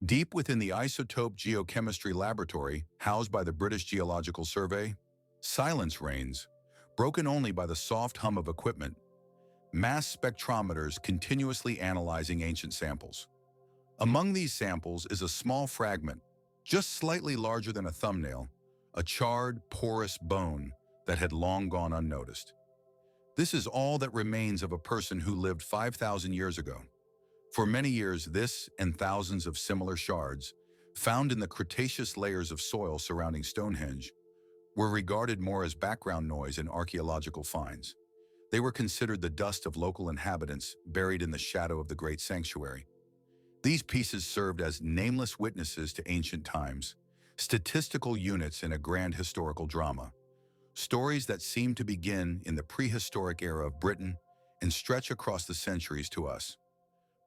Deep within the isotope geochemistry laboratory housed by the British Geological Survey, silence reigns, broken only by the soft hum of equipment, mass spectrometers continuously analyzing ancient samples. Among these samples is a small fragment, just slightly larger than a thumbnail, a charred, porous bone that had long gone unnoticed. This is all that remains of a person who lived 5,000 years ago. For many years, this and thousands of similar shards, found in the Cretaceous layers of soil surrounding Stonehenge, were regarded more as background noise in archaeological finds. They were considered the dust of local inhabitants buried in the shadow of the great sanctuary. These pieces served as nameless witnesses to ancient times, statistical units in a grand historical drama, stories that seem to begin in the prehistoric era of Britain and stretch across the centuries to us.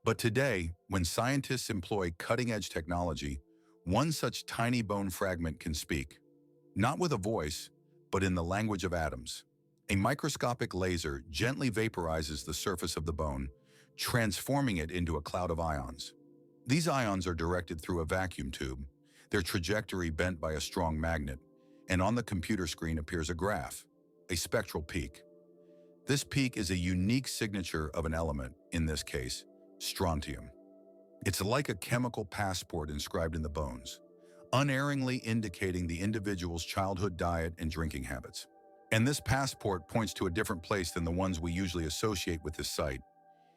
But today, when scientists employ cutting-edge technology, one such tiny bone fragment can speak, not with a voice, but in the language of atoms. A microscopic laser gently vaporizes the surface of the bone, transforming it into a cloud of ions. These ions are directed through a vacuum tube, their trajectory bent by a strong magnet, and on the computer screen appears a graph, a spectral peak. This peak is a unique signature of an element, in this case, strontium. It's like a chemical passport inscribed in the bones, unerringly indicating the individual's childhood diet and drinking habits. And this passport points to a different place than the ones we usually associate with this site.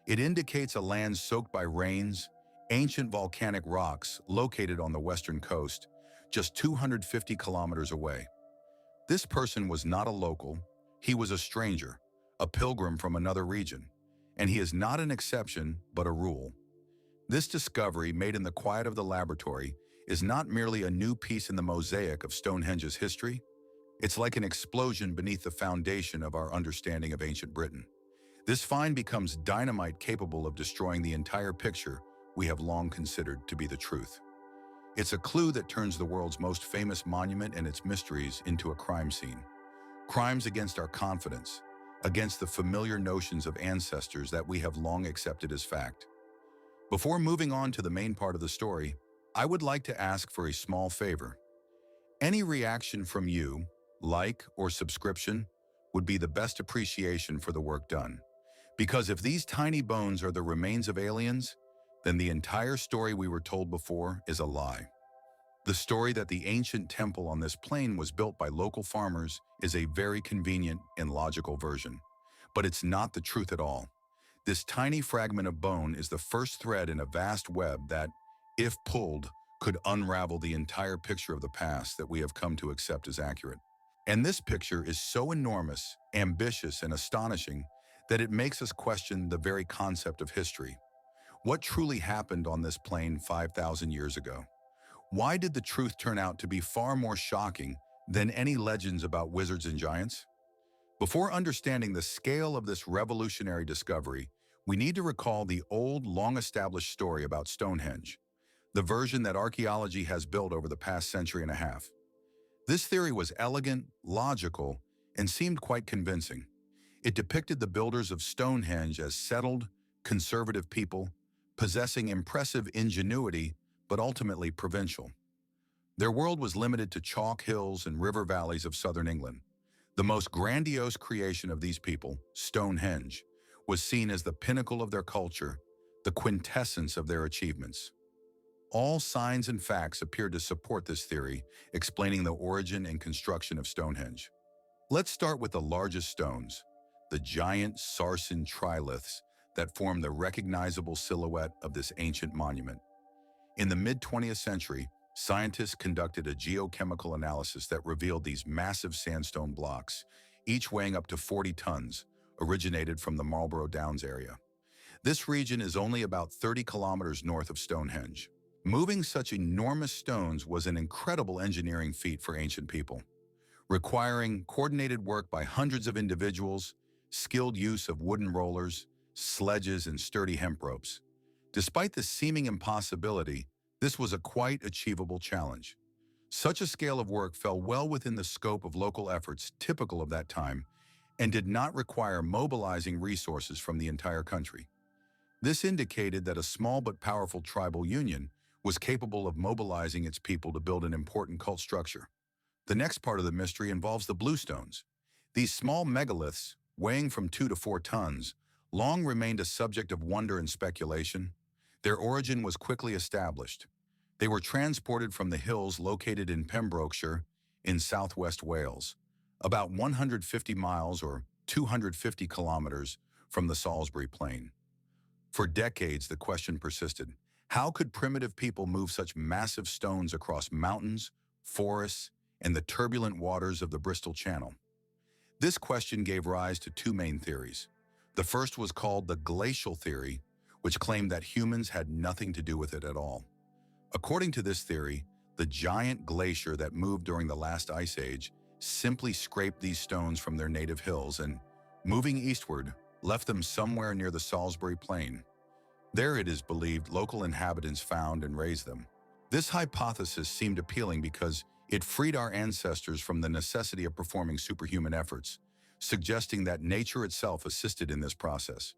It indicates a land soaked by rains, ancient volcanic rocks located on the western coast, just 250 kilometers away. This person was not a local, he was a stranger, a pilgrim from another region, and he is not an exception but a rule. This discovery, made in the quiet of the laboratory, is not merely a new piece in the mosaic of Stonehenge's history. It's like an explosion beneath the foundation of our understanding of ancient Britain. This find becomes dynamite capable of destroying the entire picture we have long considered to be the truth. It's a clue that turns the world's most famous monument and its mysteries into a crime scene. Crimes against our confidence, against the familiar notions of ancestors that we have long accepted as fact. Before moving on to the main part of the story, I would like to ask for a small favor. Any reaction from you, like or subscription, would be the best appreciation for the work done. Because if these tiny bones are the remains of aliens, then the entire story we were told before is a lie. The story that the ancient temple on this plain was built by local farmers is a very convenient and logical version. But it's not the truth at all. This tiny fragment of bone is the first thread in a vast web that, if pulled, could unravel the entire picture of the past that we have come to accept as accurate. And this picture is so enormous, ambitious, and astonishing that it makes us question the very concept of history. What truly happened on this plain 5,000 years ago? Why did the truth turn out to be far more shocking than any legends about wizards and giants? Before understanding the scale of this revolutionary discovery, we need to recall the old, long-established story about Stonehenge, the version that archaeology has built over the past century and a half. This theory was elegant, logical, and seemed quite convincing. It depicted the builders of Stonehenge as settled, conservative people, possessing impressive ingenuity, but ultimately provincial. Their world was limited to chalk hills and river valleys of southern England. The most grandiose creation of these people, Stonehenge, was seen as the pinnacle of their culture, the quintessence of their achievements. All signs and facts appeared to support this theory, explaining the origin and construction of Stonehenge. Let's start with the largest stones, the giant Sarsen triliths that form the recognizable silhouette of this ancient monument. In the mid-20th century, scientists conducted a geochemical analysis that revealed these massive sandstone blocks, each weighing up to 40 tons, originated from the Marlborough Downs area. This region is only about 30 kilometers north of Stonehenge. Moving such enormous stones was an incredible engineering feat for ancient people, requiring coordinated work by hundreds of individuals, skilled use of wooden rollers, sledges, and sturdy hemp ropes. Despite the seeming impossibility, this was a quite achievable challenge. Such a scale of work fell well within the scope of local efforts typical of that time and did not require mobilizing resources from the entire country. This indicated that a small but powerful tribal union was capable of mobilizing its people to build an important cult structure. The next part of the mystery involves the bluestones. These small megaliths, weighing from 2 to 4 tons, long remained a subject of wonder and speculation. Their origin was quickly established. They were transported from the hills located in Pembrokeshire in southwest Wales, about 150 miles or 250 kilometers from the Salisbury Plain. For decades, the question persisted. How could primitive people move such massive stones across mountains, forests, and the turbulent waters of the Bristol Channel? This question gave rise to two main theories. The first was called the glacial theory, which claimed that humans had nothing to do with it at all. According to this theory, the giant glacier that moved during the last ice age simply scraped these stones from their native hills and, moving eastward, left them somewhere near the Salisbury Plain. There, it is believed, local inhabitants found and raised them. This hypothesis seemed appealing because it freed our ancestors from the necessity of performing superhuman efforts, suggesting that nature itself assisted in this process.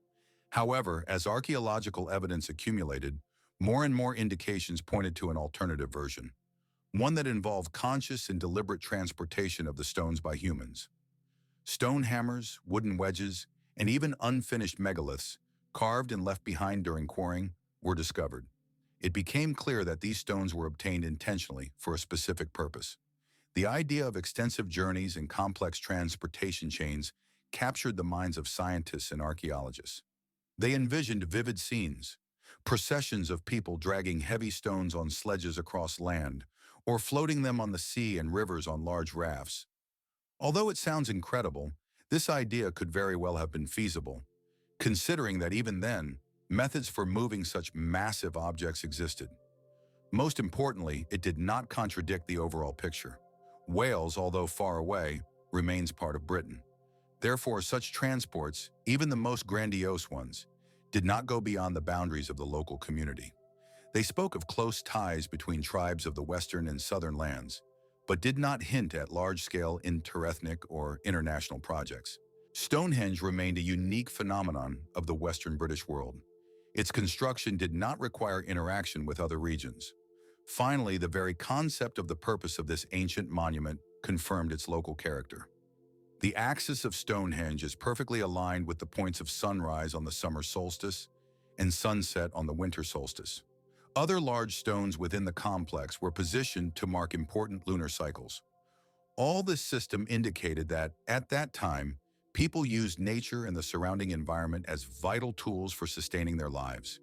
However, as archaeological evidence accumulated, more and more indications pointed to an alternative version, one that involved conscious and deliberate transportation of the stones by humans. Stone hammers, wooden wedges, and even unfinished megaliths, carved and left behind during quarrying, were discovered. It became clear that these stones were obtained intentionally for a specific purpose. The idea of extensive journeys and complex transportation chains captured the minds of scientists and archaeologists. They envisioned vivid scenes, processions of people dragging heavy stones on sledges across land, or floating them on the sea and rivers on large rafts. Although it sounds incredible, this idea could very well have been feasible, considering that even then, methods for moving such massive objects existed. Most importantly, it did not contradict the overall picture. Wales, although far away, remains part of Britain. Therefore, such transports, even the most grandiose ones, did not go beyond the boundaries of the local community. They spoke of close ties between tribes of the western and southern lands, but did not hint at large-scale interethnic or international projects. Stonehenge remained a unique phenomenon of the Western British world. Its construction did not require interaction with other regions. Finally, the very concept of the purpose of this ancient monument confirmed its local character. The axis of Stonehenge is perfectly aligned with the points of sunrise on the summer solstice and sunset on the winter solstice. Other large stones within the complex were positioned to mark important lunar cycles. All this system indicated that, at that time, people used nature and the surrounding environment as vital tools for sustaining their lives.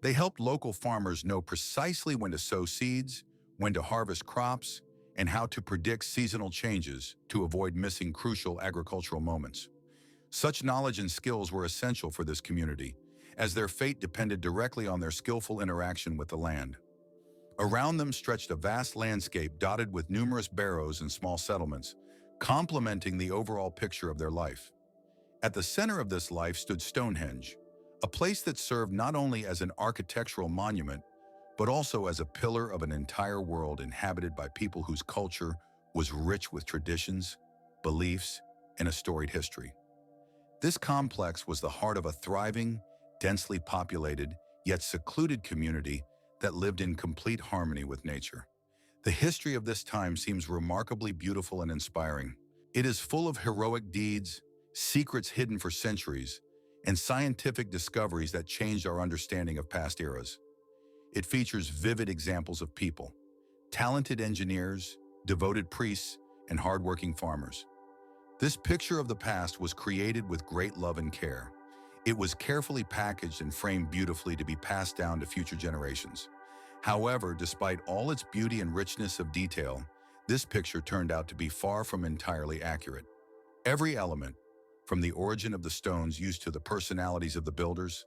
They helped local farmers know precisely when to sow seeds, when to harvest crops, and how to predict seasonal changes to avoid missing crucial agricultural moments. Such knowledge and skills were essential for this community, as their fate depended directly on their skillful interaction with the land. Around them stretched a vast landscape dotted with numerous barrows and small settlements, complementing the overall picture of their life. At the center of this life stood Stonehenge, a place that served not only as an architectural monument, but also as a pillar of an entire world inhabited by people whose culture was rich with traditions, beliefs, and a storied history. This complex was the heart of a thriving, densely populated, yet secluded community that lived in complete harmony with nature. The history of this time seems remarkably beautiful and inspiring. It is full of heroic deeds, secrets hidden for centuries, and scientific discoveries that changed our understanding of past eras. It features vivid examples of people, talented engineers, devoted priests, and hardworking farmers. This picture of the past was created with great love and care. It was carefully packaged and framed beautifully to be passed down to future generations. However, despite all its beauty and richness of detail, this picture turned out to be far from entirely accurate. Every element, from the origin of the stones used to the personalities of the builders,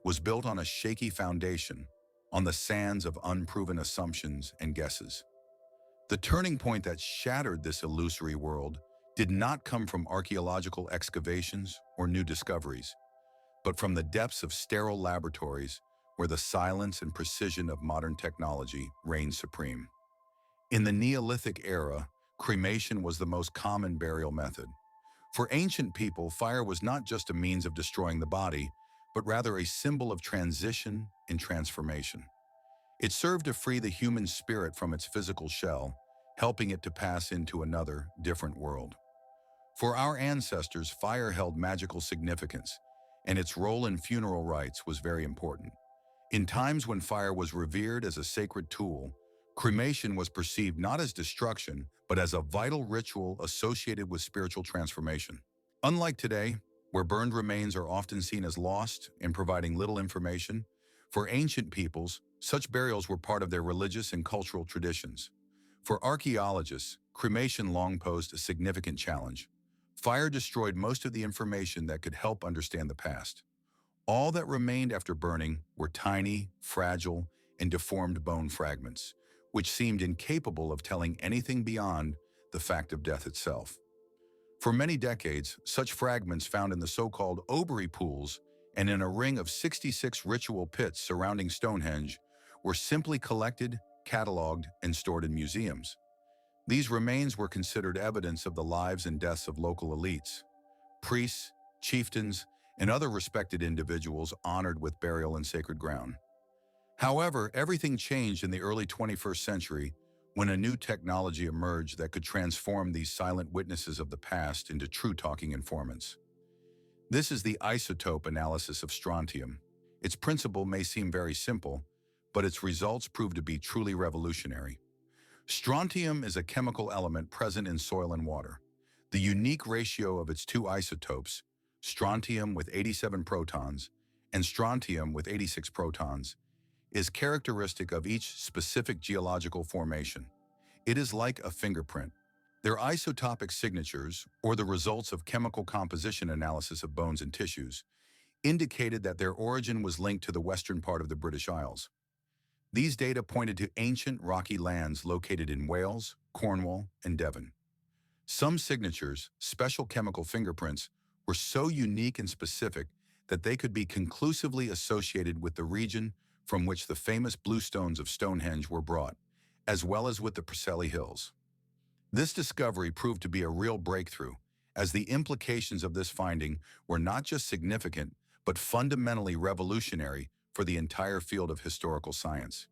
was built on a shaky foundation, on the sands of unproven assumptions and guesses. The turning point that shattered this illusory world did not come from archaeological excavations or new discoveries, but from the depths of sterile laboratories where the silence and precision of modern technology reigned supreme. In the Neolithic era, cremation was the most common burial method. For ancient people, fire was not just a means of destroying the body, but rather a symbol of transition and transformation. It served to free the human spirit from its physical shell, helping it to pass into another, different world. For our ancestors, fire held magical significance, and its role in funeral rites was very important. In times when fire was revered as a sacred tool, cremation was perceived not as destruction, but as a vital ritual associated with spiritual transformation. Unlike today, where burned remains are often seen as lost and providing little information, for ancient peoples, such burials were part of their religious and cultural traditions. For archaeologists, cremation long posed a significant challenge. Fire destroyed most of the information that could help understand the past. All that remained after burning were tiny, fragile, and deformed bone fragments, which seemed incapable of telling anything beyond the fact of death itself. For many decades, such fragments found in the so-called Obery pools and in a ring of 66 ritual pits surrounding Stonehenge were simply collected, cataloged, and stored in museums. These remains were considered evidence of the lives and deaths of local elites, priests, chieftains, and other respected individuals honored with burial in sacred ground. However, everything changed in the early 21st century when a new technology emerged that could transform these silent witnesses of the past into true talking informants. This is the isotope analysis of strontium. Its principle may seem very simple, but its results prove to be truly revolutionary. Strontium is a chemical element present in soil and water. The unique ratio of its two isotopes, strontium with 87 protons and strontium with 86 protons, is characteristic of each specific geological formation. It is like a fingerprint. Their isotopic signatures, or the results of chemical composition analysis of bones and tissues, indicated that their origin was linked to the western part of the British Isles. These data pointed to ancient rocky lands located in Wales, Cornwall, and Devon. Some signatures, special chemical fingerprints, were so unique and specific that they could be conclusively associated with the region from which the famous bluestones of Stonehenge were brought, as well as with the Preseli Hills. This discovery proved to be a real breakthrough, as the implications of this finding were not just significant, but fundamentally revolutionary for the entire field of historical science.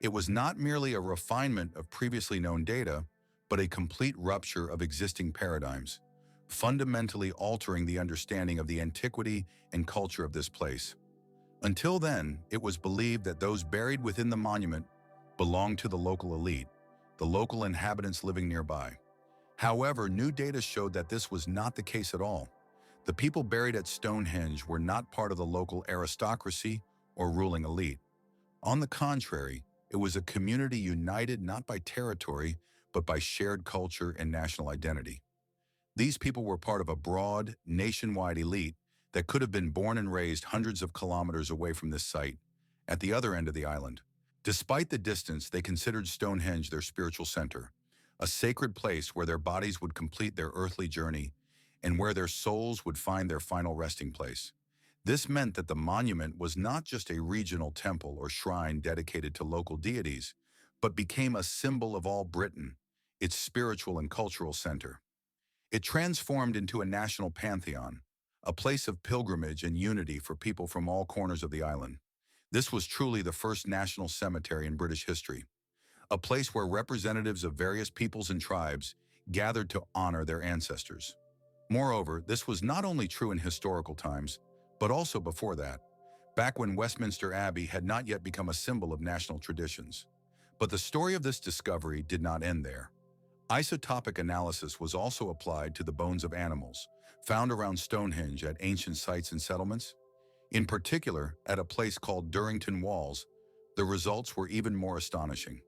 It was not merely a refinement of previously known data, but a complete rupture of existing paradigms, fundamentally altering the understanding of the antiquity and culture of this place. Until then, it was believed that those buried within the monument belonged to the local elite, the local inhabitants living nearby. However, new data showed that this was not the case at all. The people buried at Stonehenge were not part of the local aristocracy or ruling elite. On the contrary, it was a community united not by territory, but by shared culture and national identity. These people were part of a broad, nationwide elite that could have been born and raised hundreds of kilometers away from this site, at the other end of the island. Despite the distance, they considered Stonehenge their spiritual center, a sacred place where their bodies would complete their earthly journey and where their souls would find their final resting place. This meant that the monument was not just a regional temple or shrine dedicated to local deities, but became a symbol of all Britain, its spiritual and cultural center. It transformed into a national pantheon, a place of pilgrimage and unity for people from all corners of the island. This was truly the first national cemetery in British history, a place where representatives of various peoples and tribes gathered to honor their ancestors. Moreover, this was not only true in historical times, but also before that, back when Westminster Abbey had not yet become a symbol of national traditions. But the story of this discovery did not end there. Isotopic analysis was also applied to the bones of animals found around Stonehenge at ancient sites and settlements. In particular, at a place called Durrington Walls, the results were even more astonishing.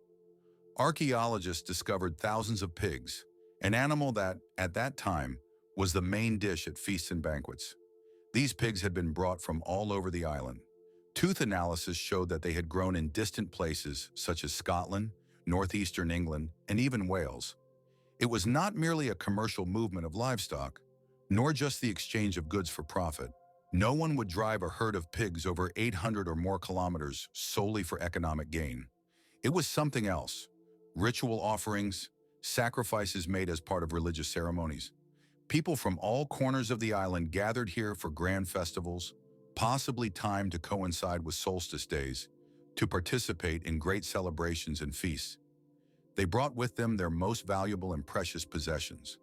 Archaeologists discovered thousands of pigs, an animal that, at that time, was the main dish at feasts and banquets. These pigs had been brought from all over the island. Tooth analysis showed that they had grown in distant places such as Scotland, northeastern England, and even Wales. It was not merely a commercial movement of livestock, nor just the exchange of goods for profit. No one would drive a herd of pigs over 800 or more kilometers solely for economic gain. It was something else. Ritual offerings, sacrifices made as part of religious ceremonies. People from all corners of the island gathered here for grand festivals, possibly timed to coincide with solstice days, to participate in great celebrations and feasts. They brought with them their most valuable and precious possessions,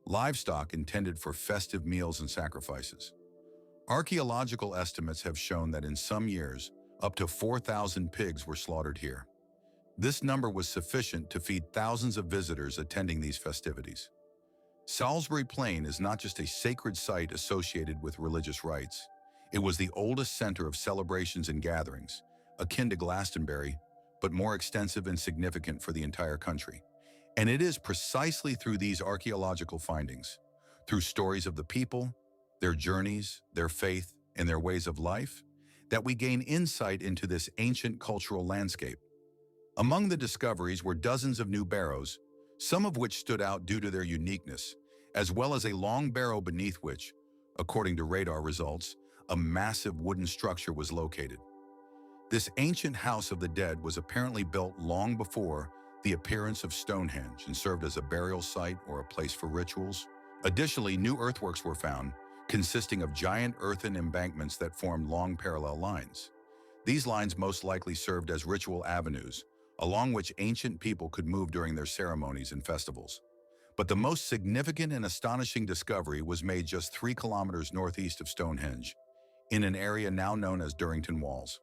livestock intended for festive meals and sacrifices. Archaeological estimates have shown that in some years, up to 4,000 pigs were slaughtered here. This number was sufficient to feed thousands of visitors attending these festivities. Salisbury Plain is not just a sacred site associated with religious rites. It was the oldest center of celebrations and gatherings, akin to Glastonbury, but more extensive and significant for the entire country. And it is precisely through these archaeological findings, through stories of the people, their journeys, their faith, and their ways of life, that we gain insight into this ancient cultural landscape. Among the discoveries were dozens of new barrows, some of which stood out due to their uniqueness, as well as a long barrow beneath which, according to radar results, a massive wooden structure was located. This ancient house of the dead was apparently built long before the appearance of Stonehenge and served as a burial site or a place for rituals. Additionally, new earthworks were found, consisting of giant earthen embankments that formed long parallel lines. These lines most likely served as ritual avenues, along which ancient people could move during their ceremonies and festivals. But the most significant and astonishing discovery was made just 3 kilometers northeast of Stonehenge, in an area now known as Durrington Walls.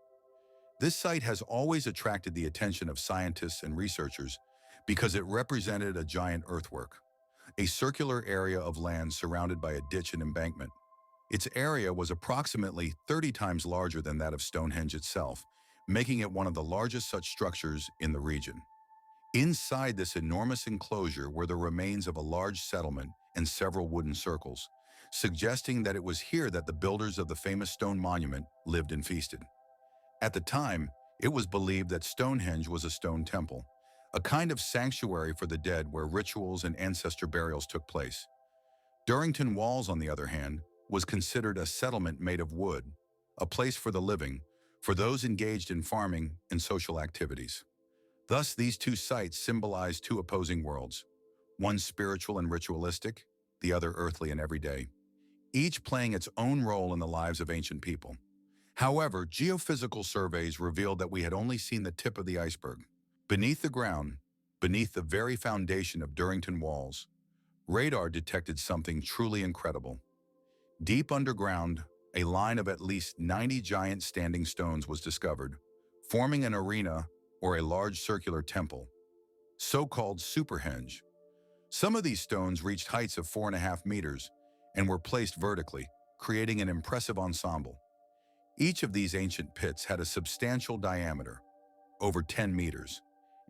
This site has always attracted the attention of scientists and researchers because it represented a giant earthwork, a circular area of land surrounded by a ditch and embankment. Its area was approximately 30 times larger than that of Stonehenge itself, making it one of the largest such structures in the region. Inside this enormous enclosure were the remains of a large settlement and several wooden circles, suggesting that it was here that the builders of the famous stone monument lived and feasted. At the time, it was believed that Stonehenge was a stone temple, a kind of sanctuary for the dead where rituals and ancestor burials took place. Durrington Walls, on the other hand, was considered a settlement made of wood, a place for the living, for those engaged in farming and social activities. Thus, these two sites symbolize two opposing worlds, one spiritual and ritualistic, the other earthly and everyday, each playing its own role in the lives of ancient people. However, geophysical surveys revealed that we had only seen the tip of the iceberg. Beneath the ground, beneath the very foundation of Durrington Walls, radar detected something truly incredible. Deep underground, a line of at least 90 giant standing stones was discovered, forming an arena or a large circular temple, so-called Superhenge. Some of these stones reached heights of 4.5 meters and were placed vertically, creating an impressive ensemble. Each of these ancient pits had a substantial diameter, over 10 meters,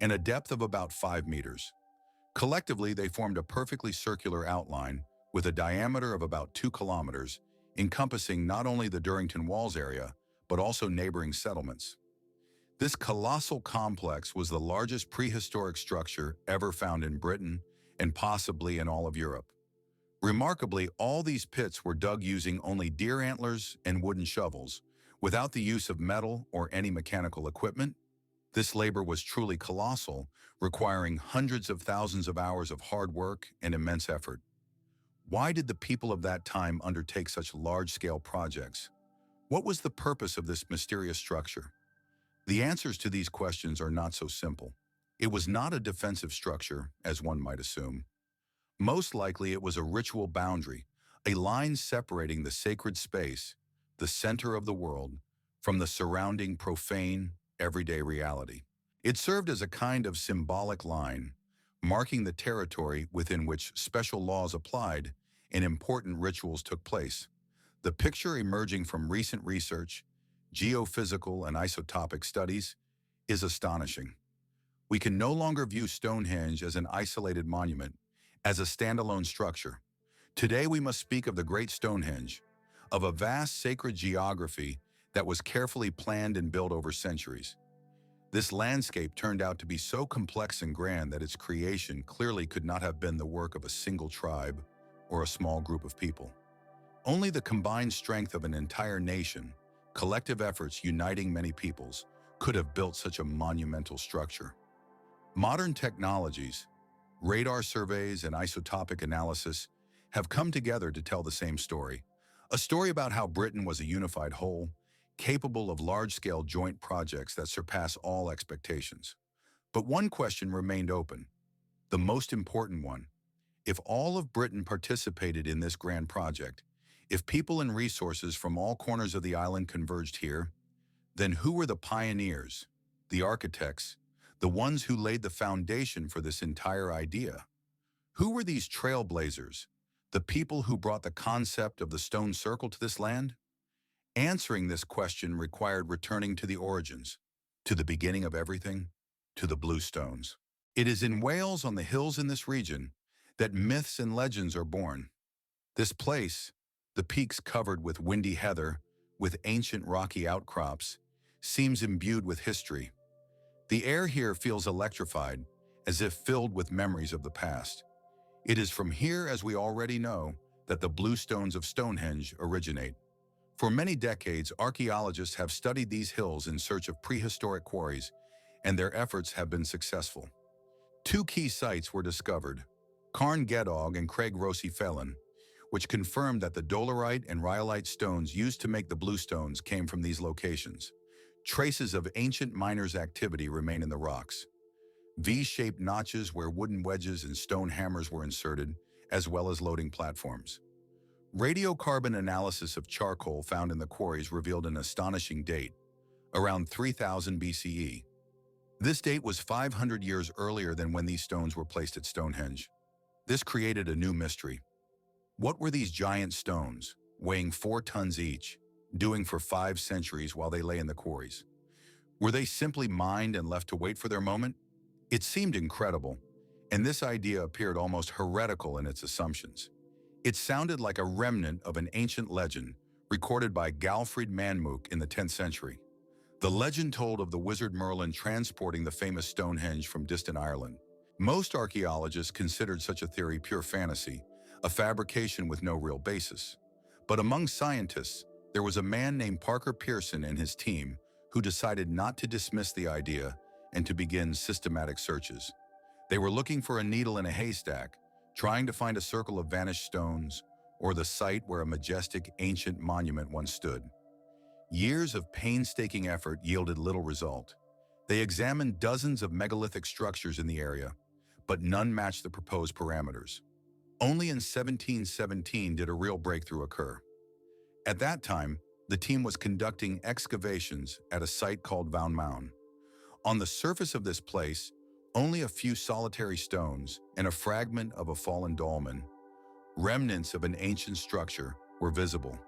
and a depth of about 5 meters. Collectively, they formed a perfectly circular outline with a diameter of about 2 kilometers, encompassing not only the Durrington Walls area, but also neighboring settlements. This colossal complex was the largest prehistoric structure ever found in Britain and possibly in all of Europe. Remarkably, all these pits were dug using only deer antlers and wooden shovels, without the use of metal or any mechanical equipment. This labor was truly colossal, requiring hundreds of thousands of hours of hard work and immense effort. Why did the people of that time undertake such large-scale projects? What was the purpose of this mysterious structure? The answers to these questions are not so simple. It was not a defensive structure, as one might assume. Most likely it was a ritual boundary, a line separating the sacred space, the center of the world, from the surrounding profane, everyday reality. It served as a kind of symbolic line, marking the territory within which special laws applied and important rituals took place. The picture emerging from recent research, geophysical and isotopic studies, is astonishing. We can no longer view Stonehenge as an isolated monument, as a standalone structure. Today we must speak of the Great Stonehenge, of a vast sacred geography that was carefully planned and built over centuries. This landscape turned out to be so complex and grand that its creation clearly could not have been the work of a single tribe or a small group of people. Only the combined strength of an entire nation, collective efforts uniting many peoples, could have built such a monumental structure. Modern technologies, radar surveys and isotopic analysis have come together to tell the same story. A story about how Britain was a unified whole, capable of large-scale joint projects that surpass all expectations. But one question remained open, the most important one. If all of Britain participated in this grand project, if people and resources from all corners of the island converged here, then who were the pioneers, the architects, the ones who laid the foundation for this entire idea? Who were these trailblazers, the people who brought the concept of the stone circle to this land? Answering this question required returning to the origins, to the beginning of everything, to the blue stones. It is in Wales, on the hills in this region, that myths and legends are born. This place, the peaks covered with windy heather, with ancient rocky outcrops, seems imbued with history. The air here feels electrified, as if filled with memories of the past. It is from here, as we already know, that the blue stones of Stonehenge originate. For many decades, archaeologists have studied these hills in search of prehistoric quarries, and their efforts have been successful. Two key sites were discovered, Carn Gedog and Craig Rossi Felon, which confirmed that the dolerite and rhyolite stones used to make the blue stones came from these locations. Traces of ancient miners' activity remain in the rocks. V-shaped notches where wooden wedges and stone hammers were inserted, as well as loading platforms. Radiocarbon analysis of charcoal found in the quarries revealed an astonishing date, around 3000 BCE. This date was 500 years earlier than when these stones were placed at Stonehenge. This created a new mystery. What were these giant stones, weighing 4 tons each, doing for 5 centuries while they lay in the quarries? Were they simply mined and left to wait for their moment? It seemed incredible, and this idea appeared almost heretical in its assumptions. It sounded like a remnant of an ancient legend recorded by Galfrid Manmook in the 10th century. The legend told of the wizard Merlin transporting the famous Stonehenge from distant Ireland. Most archaeologists considered such a theory pure fantasy, a fabrication with no real basis. But among scientists, there was a man named Parker Pearson and his team who decided not to dismiss the idea and to begin systematic searches. They were looking for a needle in a haystack, trying to find a circle of vanished stones or the site where a majestic ancient monument once stood. Years of painstaking effort yielded little result. They examined dozens of megalithic structures in the area, but none matched the proposed parameters. Only in 1717 did a real breakthrough occur. At that time, the team was conducting excavations at a site called Vaughan Mound. On the surface of this place, only a few solitary stones and a fragment of a fallen dolmen, remnants of an ancient structure, were visible.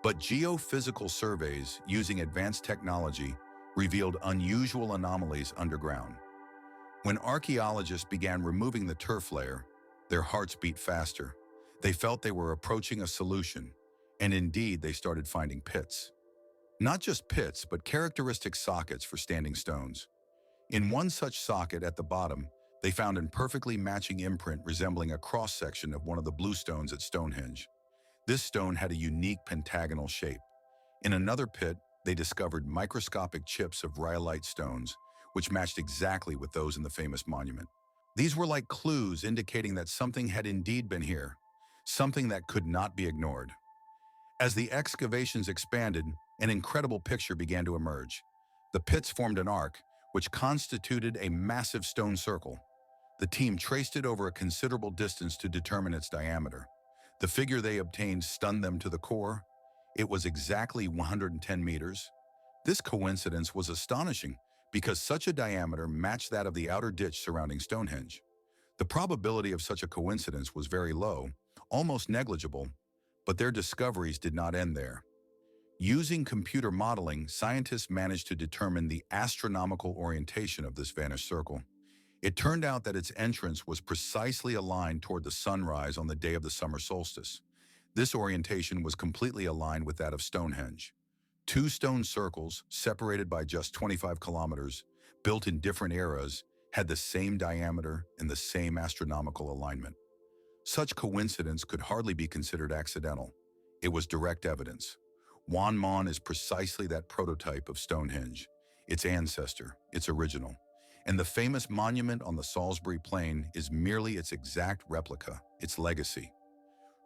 But geophysical surveys using advanced technology revealed unusual anomalies underground. When archaeologists began removing the turf layer, their hearts beat faster. They felt they were approaching a solution, and indeed they started finding pits. Not just pits, but characteristic sockets for standing stones. In one such socket at the bottom, they found a perfectly matching imprint resembling a cross-section of one of the blue stones at Stonehenge. This stone had a unique pentagonal shape. In another pit, they discovered microscopic chips of rhyolite stones, which matched exactly with those in the famous monument. These were like clues indicating that something had indeed been here, something that could not be ignored. As the excavations expanded, an incredible picture began to emerge. The pits formed an arc, which constituted a massive stone circle. The team traced it over a considerable distance to determine its diameter. The figure they obtained stunned them to the core. It was exactly 110 meters. This coincidence was astonishing because such a diameter matched that of the outer ditch surrounding Stonehenge. The probability of such a coincidence was very low, almost negligible, but their discoveries did not end there. Using computer modeling, scientists managed to determine the astronomical orientation of this vanished circle. It turned out that its entrance was precisely aligned toward the sunrise on the day of the summer solstice. This orientation was completely aligned with that of Stonehenge. Two stone circles, separated by just 25 kilometers, built in different eras, had the same diameter and the same astronomical alignment. Such coincidence could hardly be considered accidental. It was direct evidence. Vaughan Mound is precisely that prototype of Stonehenge, its ancestor, its original. And the famous monument on the Salisbury Plain is merely its exact replica, its legacy.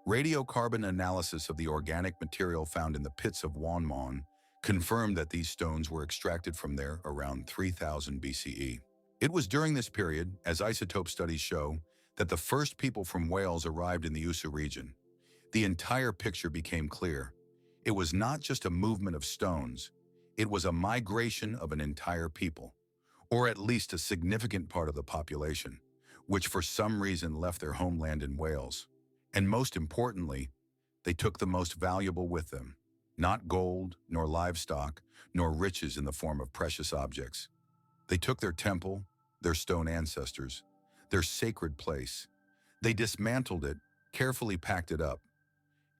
Radiocarbon analysis of the organic material found in the pits of Vaughan Mound confirmed that these stones were extracted from there around 3000 BCE. It was during this period, as isotope studies show, that the first people from Wales arrived in the USA region. The entire picture became clear. It was not just a movement of stones, it was a migration of an entire people, or at least a significant part of the population, which for some reason left their homeland in Wales. And most importantly, they took the most valuable with them, not gold, nor livestock, nor riches in the form of precious objects. They took their temple, their stone ancestors, their sacred place. They dismantled it, carefully packed it up.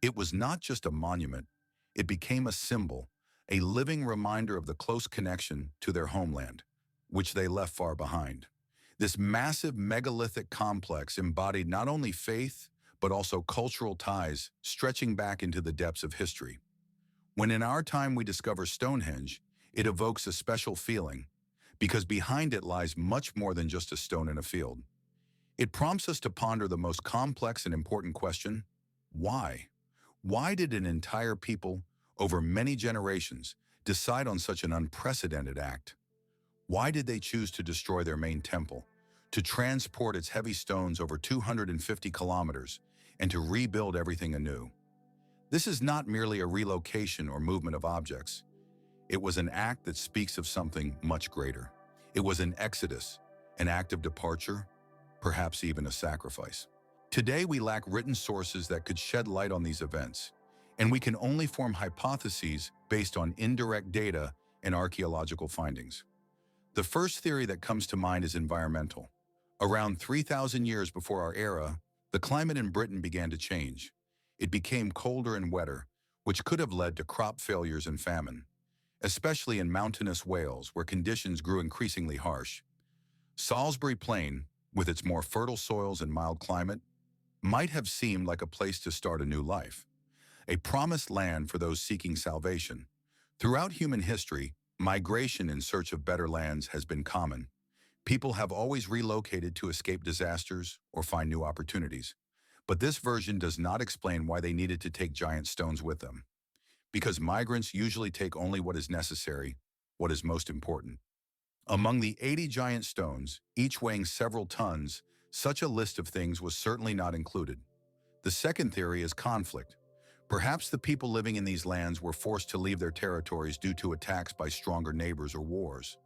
It was not just a monument, it became a symbol, a living reminder of the close connection to their homeland, which they left far behind. This massive megalithic complex embodied not only faith, but also cultural ties stretching back into the depths of history. When in our time we discover Stonehenge, it evokes a special feeling, because behind it lies much more than just a stone in a field. It prompts us to ponder the most complex and important question: why? Why did an entire people, over many generations, decide on such an unprecedented act? Why did they choose to destroy their main temple, to transport its heavy stones over 250 kilometers, and to rebuild everything anew? This is not merely a relocation or movement of objects. It was an act that speaks of something much greater. It was an exodus, an act of departure, perhaps even a sacrifice. Today we lack written sources that could shed light on these events, and we can only form hypotheses based on indirect data and archaeological findings. The first theory that comes to mind is environmental. Around 3,000 years before our era, the climate in Britain began to change. It became colder and wetter, which could have led to crop failures and famine, especially in mountainous Wales, where conditions grew increasingly harsh. Salisbury Plain, with its more fertile soils and mild climate, might have seemed like a place to start a new life, a promised land for those seeking salvation. Throughout human history, migration in search of better lands has been common. People have always relocated to escape disasters or find new opportunities. But this version does not explain why they needed to take giant stones with them. Because migrants usually take only what is necessary, what is most important. Among the 80 giant stones, each weighing several tons, such a list of things was certainly not included. The second theory is conflict. Perhaps the people living in these lands were forced to leave their territories due to attacks by stronger neighbors or wars.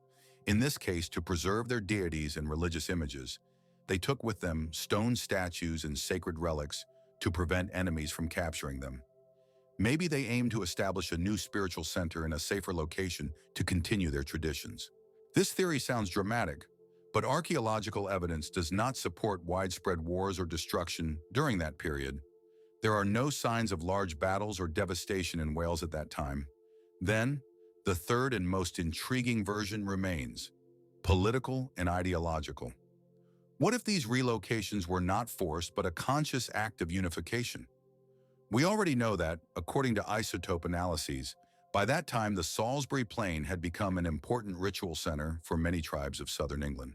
In this case, to preserve their deities and religious images, they took with them stone statues and sacred relics to prevent enemies from capturing them. Maybe they aimed to establish a new spiritual center in a safer location to continue their traditions. This theory sounds dramatic, but archaeological evidence does not support widespread wars or destruction during that period. There are no signs of large battles or devastation in Wales at that time. Then, the third and most intriguing version remains: political and ideological. What if these relocations were not forced but a conscious act of unification? We already know that, according to isotope analyses, by that time the Salisbury Plain had become an important ritual center for many tribes of southern England.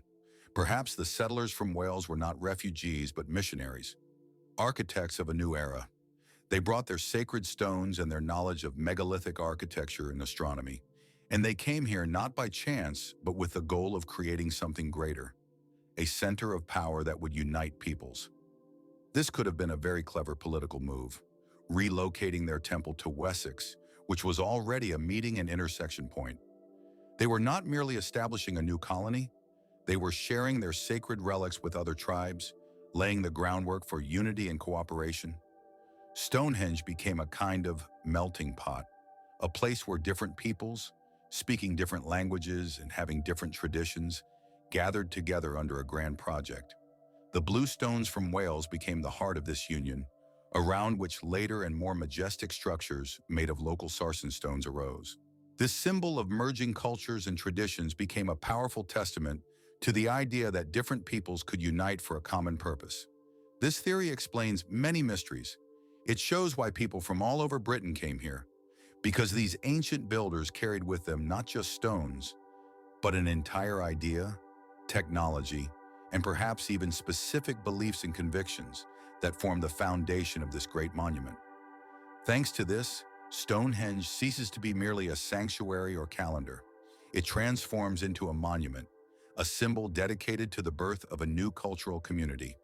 Perhaps the settlers from Wales were not refugees but missionaries, architects of a new era. They brought their sacred stones and their knowledge of megalithic architecture and astronomy, and they came here not by chance but with the goal of creating something greater, a center of power that would unite peoples. This could have been a very clever political move, relocating their temple to Wessex, which was already a meeting and intersection point. They were not merely establishing a new colony, they were sharing their sacred relics with other tribes, laying the groundwork for unity and cooperation. Stonehenge became a kind of melting pot, a place where different peoples, speaking different languages and having different traditions, gathered together under a grand project. The blue stones from Wales became the heart of this union, around which later and more majestic structures made of local sarsen stones arose. This symbol of merging cultures and traditions became a powerful testament to the idea that different peoples could unite for a common purpose. This theory explains many mysteries. It shows why people from all over Britain came here, because these ancient builders carried with them not just stones, but an entire idea, technology, and perhaps even specific beliefs and convictions that form the foundation of this great monument. Thanks to this, Stonehenge ceases to be merely a sanctuary or calendar. It transforms into a monument, a symbol dedicated to the birth of a new cultural community.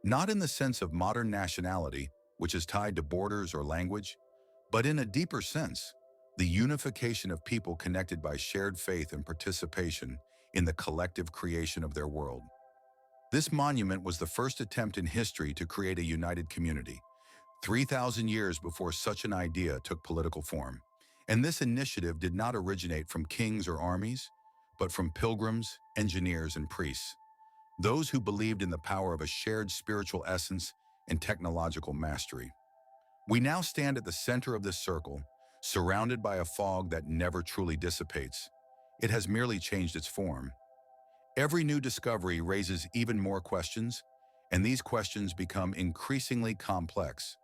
Not in the sense of modern nationality, which is tied to borders or language, but in a deeper sense, the unification of people connected by shared faith and participation in the collective creation of their world. This monument was the first attempt in history to create a united community, 3,000 years before such an idea took political form. And this initiative did not originate from kings or armies, but from pilgrims, engineers, and priests, those who believed in the power of a shared spiritual essence and technological mastery. We now stand at the center of this circle, surrounded by a fog that never truly dissipates. It has merely changed its form. Every new discovery raises even more questions, and these questions become increasingly complex.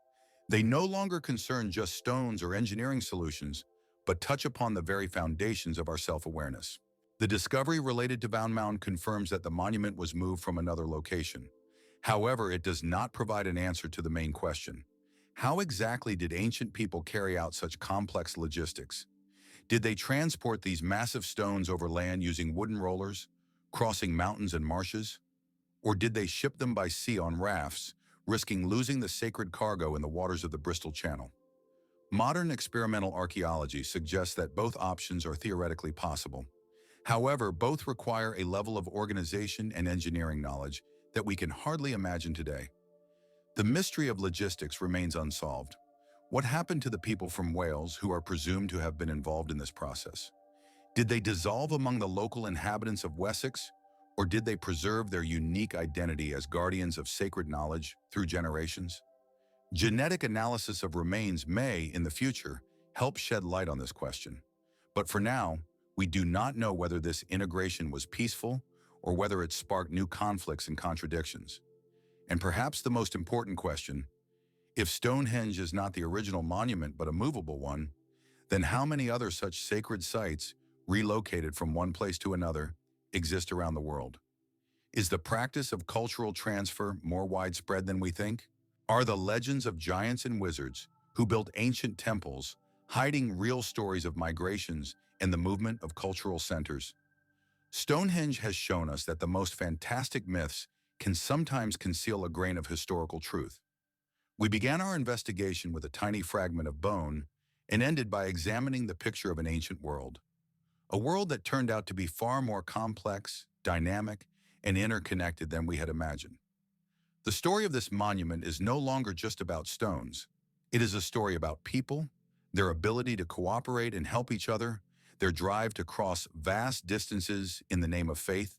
They no longer concern just stones or engineering solutions, but touch upon the very foundations of our self-awareness. The discovery related to Bound Mound confirms that the monument was moved from another location. However, it does not provide an answer to the main question. How exactly did ancient people carry out such complex logistics? Did they transport these massive stones over land using wooden rollers, crossing mountains and marshes? Or did they ship them by sea on rafts, risking losing the sacred cargo in the waters of the Bristol Channel? Modern experimental archaeology suggests that both options are theoretically possible. However, both require a level of organization and engineering knowledge that we can hardly imagine today. The mystery of logistics remains unsolved. What happened to the people from Wales who are presumed to have been involved in this process? Did they dissolve among the local inhabitants of Wessex, or did they preserve their unique identity as guardians of sacred knowledge through generations? Genetic analysis of remains may, in the future, help shed light on this question. But for now, we do not know whether this integration was peaceful or whether it sparked new conflicts and contradictions. And perhaps the most important question, if Stonehenge is not the original monument but a movable one, then how many other such sacred sites, relocated from one place to another, exist around the world? Is the practice of cultural transfer more widespread than we think? Are the legends of giants and wizards who built ancient temples hiding real stories of migrations and the movement of cultural centers? Stonehenge has shown us that the most fantastic myths can sometimes conceal a grain of historical truth. We began our investigation with a tiny fragment of bone and ended by examining the picture of an ancient world. A world that turned out to be far more complex, dynamic, and interconnected than we had imagined. The story of this monument is no longer just about stones. It is a story about people, their ability to cooperate and help each other, their drive to cross vast distances in the name of faith,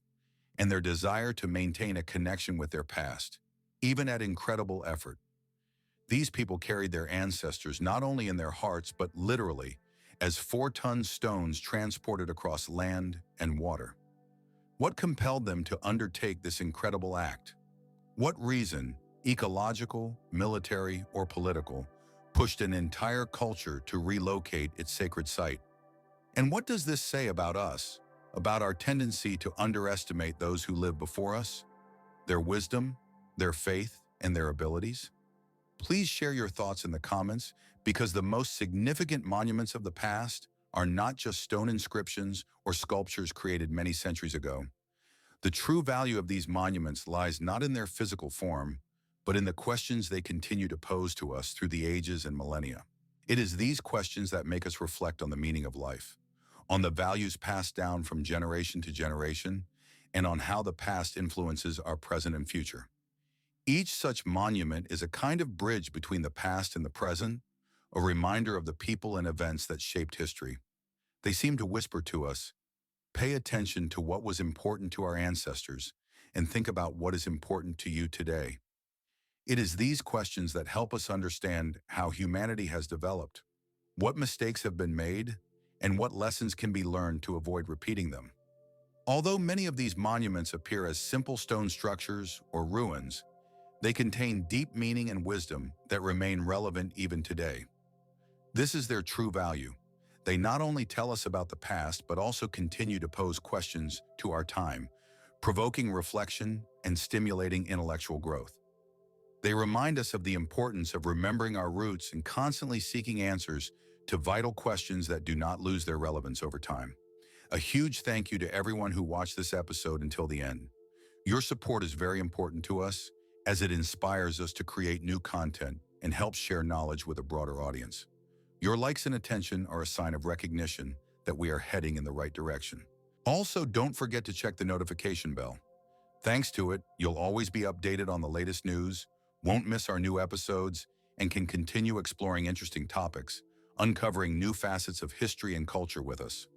and their desire to maintain a connection with their past, even at incredible effort. These people carried their ancestors not only in their hearts but literally as 4-ton stones transported across land and water. What compelled them to undertake this incredible act? What reason, ecological, military, or political, pushed an entire culture to relocate its sacred site? And what does this say about us, about our tendency to underestimate those who lived before us, their wisdom, their faith, and their abilities? Please share your thoughts in the comments, because the most significant monuments of the past are not just stone inscriptions or sculptures created many centuries ago. The true value of these monuments lies not in their physical form, but in the questions they continue to pose to us through the ages and millennia. It is these questions that make us reflect on the meaning of life, on the values passed down from generation to generation, and on how the past influences our present and future. Each such monument is a kind of bridge between the past and the present, a reminder of the people and events that shaped history. They seem to whisper to us, pay attention to what was important to our ancestors and think about what is important to you today. It is these questions that help us understand how humanity has developed, what mistakes have been made, and what lessons can be learned to avoid repeating them. Although many of these monuments appear as simple stone structures or ruins, they contain deep meaning and wisdom that remain relevant even today. This is their true value. They not only tell us about the past, but also continue to pose questions to our time, provoking reflection and stimulating intellectual growth. They remind us of the importance of remembering our roots and constantly seeking answers to vital questions that do not lose their relevance over time. A huge thank you to everyone who watched this episode until the end. Your support is very important to us, as it inspires us to create new content and helps share knowledge with a broader audience. Your likes and attention are a sign of recognition that we are heading in the right direction. Also, don't forget to check the notification bell. Thanks to it, you'll always be updated on the latest news, won't miss our new episodes, and can continue exploring interesting topics, uncovering new facets of history and culture with us.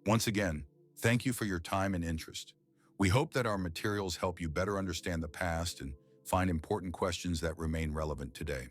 Once again, thank you for your time and interest. We hope that our materials help you better understand the past and find important questions that remain relevant today.